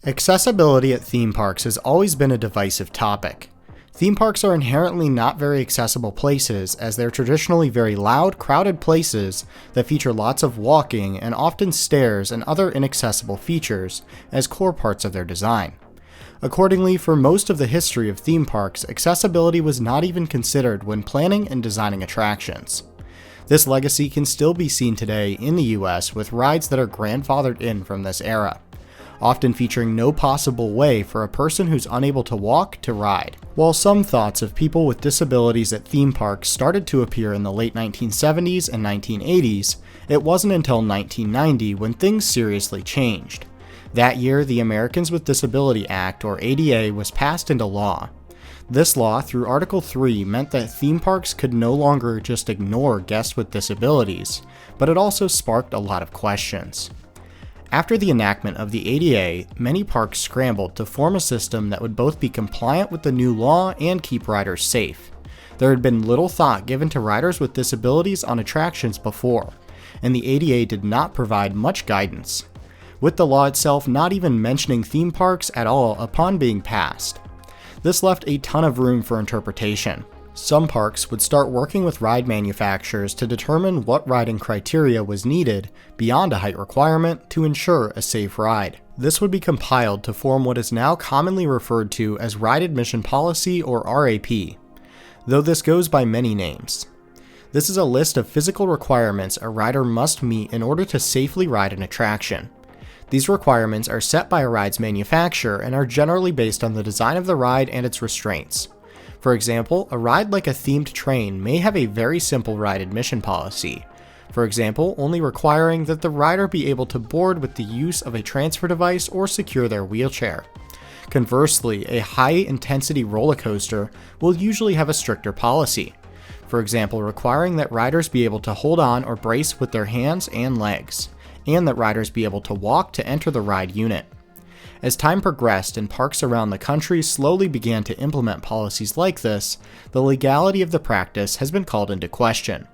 Accessibility at theme parks has always been a divisive topic. Theme parks are inherently not very accessible places, as they're traditionally very loud, crowded places that feature lots of walking and often stairs and other inaccessible features as core parts of their design. Accordingly, for most of the history of theme parks, accessibility was not even considered when planning and designing attractions. This legacy can still be seen today in the US with rides that are grandfathered in from this era, often featuring no possible way for a person who's unable to walk to ride. While some thoughts of people with disabilities at theme parks started to appear in the late 1970s and 1980s, it wasn't until 1990 when things seriously changed. That year, the Americans with Disability Act, or ADA, was passed into law. This law, through Article 3, meant that theme parks could no longer just ignore guests with disabilities, but it also sparked a lot of questions. After the enactment of the ADA, many parks scrambled to form a system that would both be compliant with the new law and keep riders safe. There had been little thought given to riders with disabilities on attractions before, and the ADA did not provide much guidance, with the law itself not even mentioning theme parks at all upon being passed. This left a ton of room for interpretation. Some parks would start working with ride manufacturers to determine what riding criteria was needed beyond a height requirement to ensure a safe ride. This would be compiled to form what is now commonly referred to as Ride Admission Policy, or RAP, though this goes by many names. This is a list of physical requirements a rider must meet in order to safely ride an attraction. These requirements are set by a ride's manufacturer and are generally based on the design of the ride and its restraints. For example, a ride like a themed train may have a very simple ride admission policy, for example, only requiring that the rider be able to board with the use of a transfer device or secure their wheelchair. Conversely, a high-intensity roller coaster will usually have a stricter policy, for example, requiring that riders be able to hold on or brace with their hands and legs, and that riders be able to walk to enter the ride unit. As time progressed and parks around the country slowly began to implement policies like this, the legality of the practice has been called into question.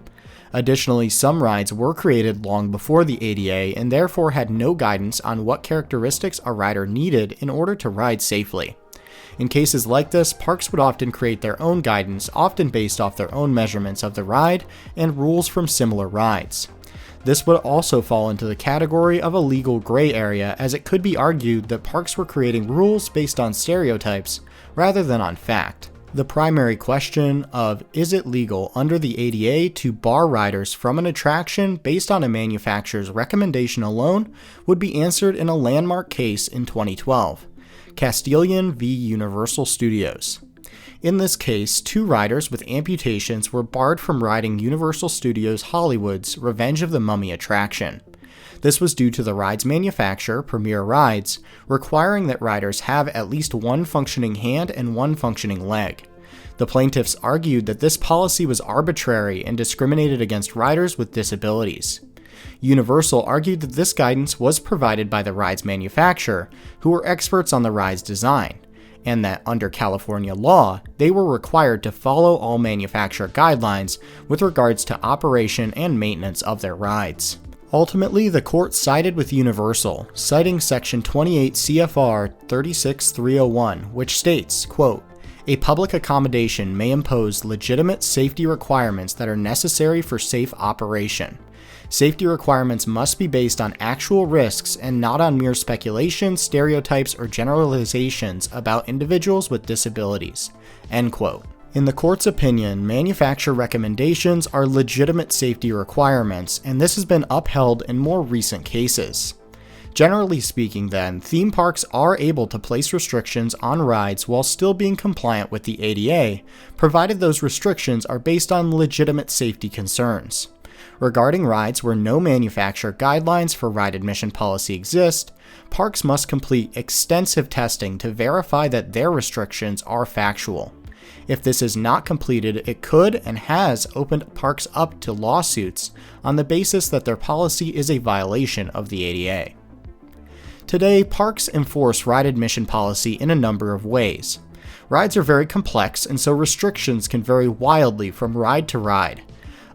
Additionally, some rides were created long before the ADA and therefore had no guidance on what characteristics a rider needed in order to ride safely. In cases like this, parks would often create their own guidance, often based off their own measurements of the ride and rules from similar rides. This would also fall into the category of a legal gray area, as it could be argued that parks were creating rules based on stereotypes rather than on fact. The primary question of is it legal under the ADA to bar riders from an attraction based on a manufacturer's recommendation alone would be answered in a landmark case in 2012, Castellan v. Universal Studios. In this case, two riders with amputations were barred from riding Universal Studios Hollywood's Revenge of the Mummy attraction. This was due to the ride's manufacturer, Premier Rides, requiring that riders have at least one functioning hand and one functioning leg. The plaintiffs argued that this policy was arbitrary and discriminated against riders with disabilities. Universal argued that this guidance was provided by the ride's manufacturer, who were experts on the ride's design, and that under California law, they were required to follow all manufacturer guidelines with regards to operation and maintenance of their rides. Ultimately, the court sided with Universal, citing Section 28 CFR 36301, which states, quote, "A public accommodation may impose legitimate safety requirements that are necessary for safe operation. Safety requirements must be based on actual risks and not on mere speculation, stereotypes, or generalizations about individuals with disabilities." End quote. In the court's opinion, manufacturer recommendations are legitimate safety requirements, and this has been upheld in more recent cases. Generally speaking then, theme parks are able to place restrictions on rides while still being compliant with the ADA, provided those restrictions are based on legitimate safety concerns. Regarding rides where no manufacturer guidelines for ride admission policy exist, parks must complete extensive testing to verify that their restrictions are factual. If this is not completed, it could and has opened parks up to lawsuits on the basis that their policy is a violation of the ADA. Today, parks enforce ride admission policy in a number of ways. Rides are very complex, and so restrictions can vary wildly from ride to ride.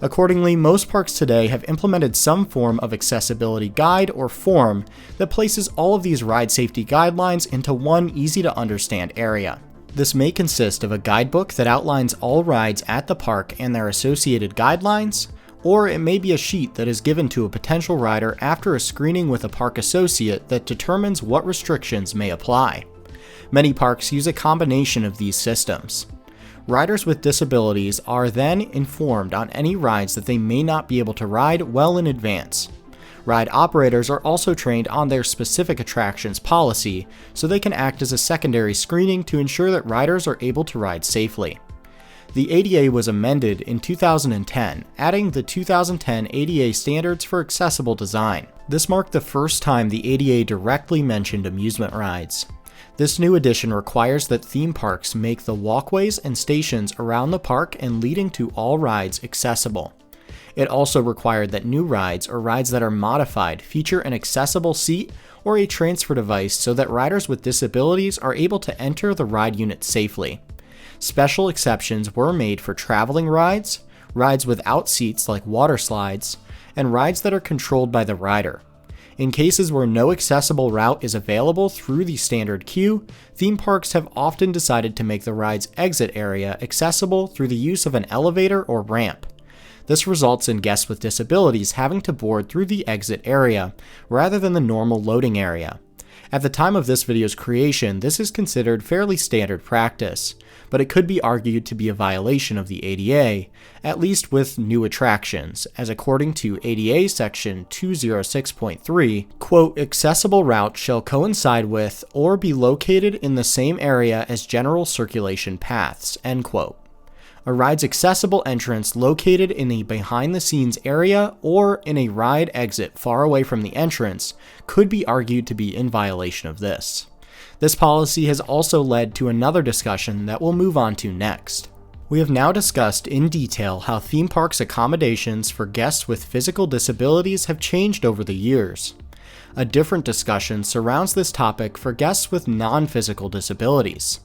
Accordingly, most parks today have implemented some form of accessibility guide or form that places all of these ride safety guidelines into one easy-to-understand area. This may consist of a guidebook that outlines all rides at the park and their associated guidelines, or it may be a sheet that is given to a potential rider after a screening with a park associate that determines what restrictions may apply. Many parks use a combination of these systems. Riders with disabilities are then informed on any rides that they may not be able to ride well in advance. Ride operators are also trained on their specific attractions policy, so they can act as a secondary screening to ensure that riders are able to ride safely. The ADA was amended in 2010, adding the 2010 ADA standards for accessible design. This marked the first time the ADA directly mentioned amusement rides. This new edition requires that theme parks make the walkways and stations around the park and leading to all rides accessible. It also required that new rides or rides that are modified feature an accessible seat or a transfer device so that riders with disabilities are able to enter the ride unit safely. Special exceptions were made for traveling rides, rides without seats like water slides, and rides that are controlled by the rider. In cases where no accessible route is available through the standard queue, theme parks have often decided to make the ride's exit area accessible through the use of an elevator or ramp. This results in guests with disabilities having to board through the exit area, rather than the normal loading area. At the time of this video's creation, this is considered fairly standard practice, but it could be argued to be a violation of the ADA, at least with new attractions, as according to ADA section 206.3, quote, accessible route shall coincide with or be located in the same area as general circulation paths, end quote. A ride's accessible entrance located in a behind-the-scenes area or in a ride exit far away from the entrance could be argued to be in violation of this. This policy has also led to another discussion that we'll move on to next. We have now discussed in detail how theme parks' accommodations for guests with physical disabilities have changed over the years. A different discussion surrounds this topic for guests with non-physical disabilities.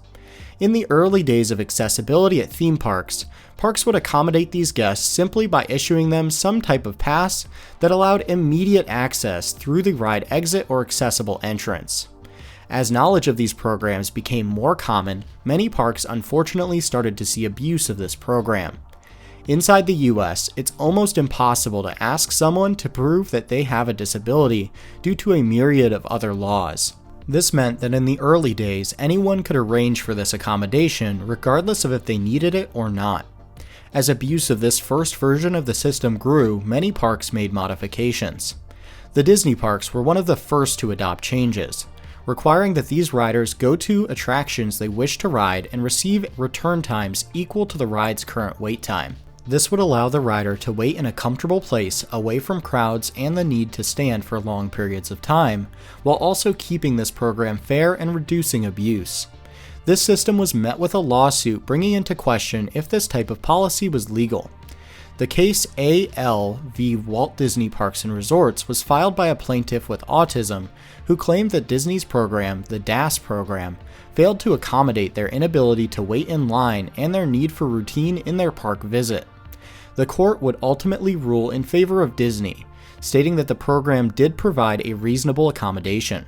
In the early days of accessibility at theme parks, parks would accommodate these guests simply by issuing them some type of pass that allowed immediate access through the ride exit or accessible entrance. As knowledge of these programs became more common, many parks unfortunately started to see abuse of this program. Inside the US, it's almost impossible to ask someone to prove that they have a disability due to a myriad of other laws. This meant that in the early days, anyone could arrange for this accommodation regardless of if they needed it or not. As abuse of this first version of the system grew, many parks made modifications. The Disney parks were one of the first to adopt changes, requiring that these riders go to attractions they wish to ride and receive return times equal to the ride's current wait time. This would allow the rider to wait in a comfortable place away from crowds and the need to stand for long periods of time, while also keeping this program fair and reducing abuse. This system was met with a lawsuit bringing into question if this type of policy was legal. The case A.L. v. Walt Disney Parks and Resorts was filed by a plaintiff with autism who claimed that Disney's program, the DAS program, failed to accommodate their inability to wait in line and their need for routine in their park visit. The court would ultimately rule in favor of Disney, stating that the program did provide a reasonable accommodation.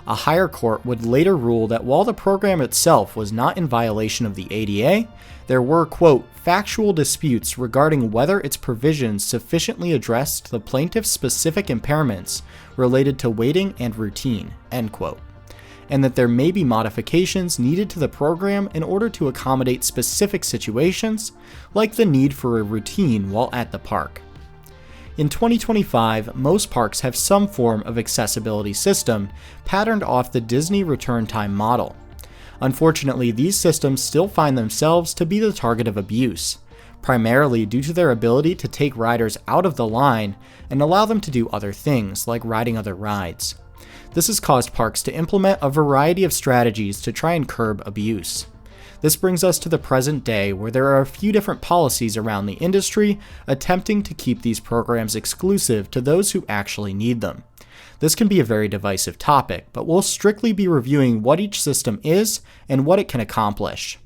A higher court would later rule that while the program itself was not in violation of the ADA, there were, quote, factual disputes regarding whether its provisions sufficiently addressed the plaintiff's specific impairments related to waiting and routine, end quote, and that there may be modifications needed to the program in order to accommodate specific situations, like the need for a routine while at the park. In 2025, most parks have some form of accessibility system patterned off the Disney return time model. Unfortunately, these systems still find themselves to be the target of abuse, primarily due to their ability to take riders out of the line and allow them to do other things, like riding other rides. This has caused parks to implement a variety of strategies to try and curb abuse. This brings us to the present day, where there are a few different policies around the industry attempting to keep these programs exclusive to those who actually need them. This can be a very divisive topic, but we'll strictly be reviewing what each system is and what it can accomplish.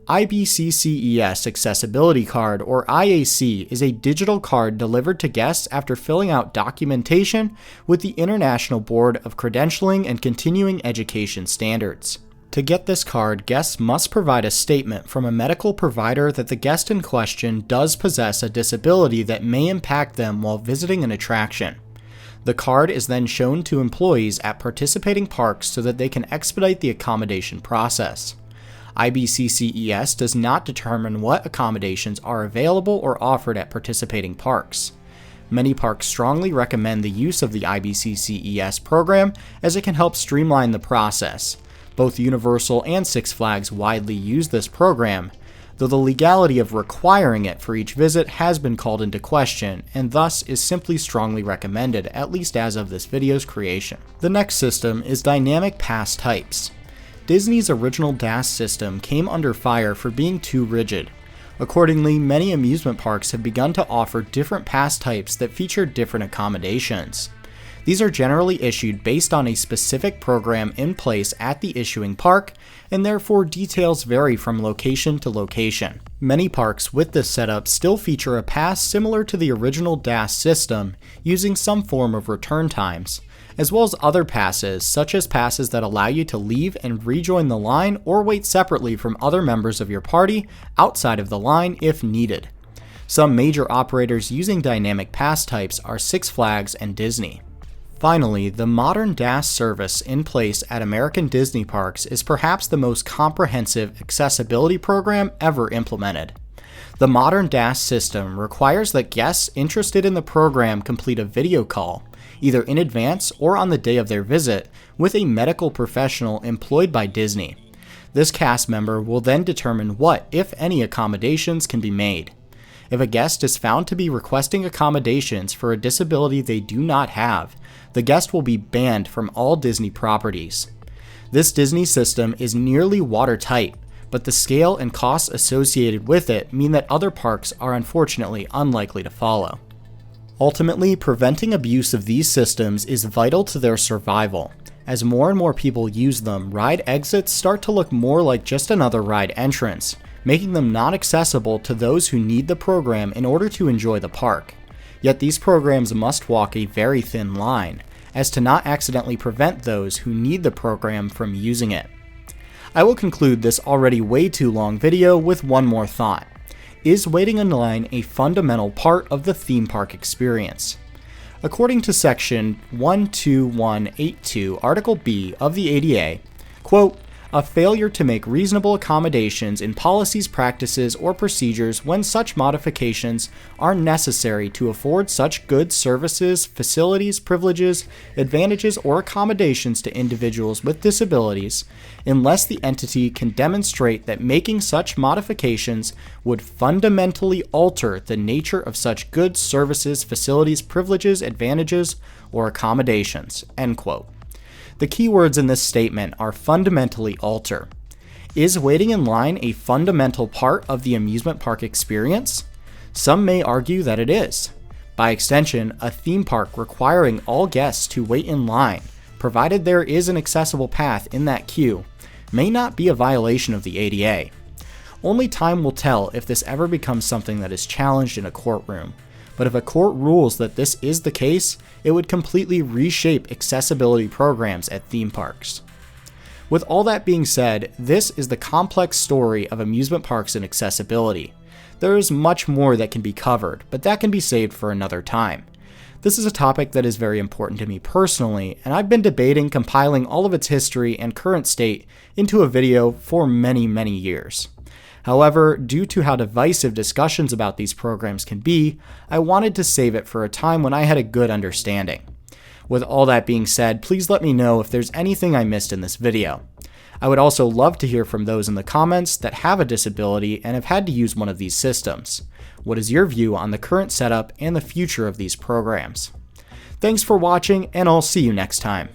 IBCCES Accessibility Card, or IAC, is a digital card delivered to guests after filling out documentation with the International Board of Credentialing and Continuing Education Standards. To get this card, guests must provide a statement from a medical provider that the guest in question does possess a disability that may impact them while visiting an attraction. The card is then shown to employees at participating parks so that they can expedite the accommodation process. IBCCES does not determine what accommodations are available or offered at participating parks. Many parks strongly recommend the use of the IBCCES program as it can help streamline the process. Both Universal and Six Flags widely use this program, though the legality of requiring it for each visit has been called into question, and thus is simply strongly recommended, at least as of this video's creation. The next system is Dynamic Pass Types. Disney's original DAS system came under fire for being too rigid. Accordingly, many amusement parks have begun to offer different pass types that feature different accommodations. These are generally issued based on a specific program in place at the issuing park, and therefore details vary from location to location. Many parks with this setup still feature a pass similar to the original DAS system, using some form of return times, as well as other passes, such as passes that allow you to leave and rejoin the line or wait separately from other members of your party outside of the line if needed. Some major operators using dynamic pass types are Six Flags and Disney. Finally, the modern DAS service in place at American Disney parks is perhaps the most comprehensive accessibility program ever implemented. The modern DAS system requires that guests interested in the program complete a video call, either in advance or on the day of their visit, with a medical professional employed by Disney. This cast member will then determine what, if any, accommodations can be made. If a guest is found to be requesting accommodations for a disability they do not have, the guest will be banned from all Disney properties. This Disney system is nearly watertight, but the scale and costs associated with it mean that other parks are unfortunately unlikely to follow. Ultimately, preventing abuse of these systems is vital to their survival. As more and more people use them, ride exits start to look more like just another ride entrance, making them not accessible to those who need the program in order to enjoy the park. Yet these programs must walk a very thin line, as to not accidentally prevent those who need the program from using it. I will conclude this already way too long video with one more thought. Is waiting in line a fundamental part of the theme park experience? According to section 12182, Article B of the ADA, quote, "A failure to make reasonable accommodations in policies, practices, or procedures when such modifications are necessary to afford such goods, services, facilities, privileges, advantages, or accommodations to individuals with disabilities, unless the entity can demonstrate that making such modifications would fundamentally alter the nature of such goods, services, facilities, privileges, advantages, or accommodations." End quote. The key words in this statement are fundamentally alter. Is waiting in line a fundamental part of the amusement park experience? Some may argue that it is. By extension, a theme park requiring all guests to wait in line, provided there is an accessible path in that queue, may not be a violation of the ADA. Only time will tell if this ever becomes something that is challenged in a courtroom. But if a court rules that this is the case, it would completely reshape accessibility programs at theme parks. With all that being said, this is the complex story of amusement parks and accessibility. There is much more that can be covered, but that can be saved for another time. This is a topic that is very important to me personally, and I've been debating compiling all of its history and current state into a video for many, many years. However, due to how divisive discussions about these programs can be, I wanted to save it for a time when I had a good understanding. With all that being said, please let me know if there's anything I missed in this video. I would also love to hear from those in the comments that have a disability and have had to use one of these systems. What is your view on the current setup and the future of these programs? Thanks for watching, and I'll see you next time.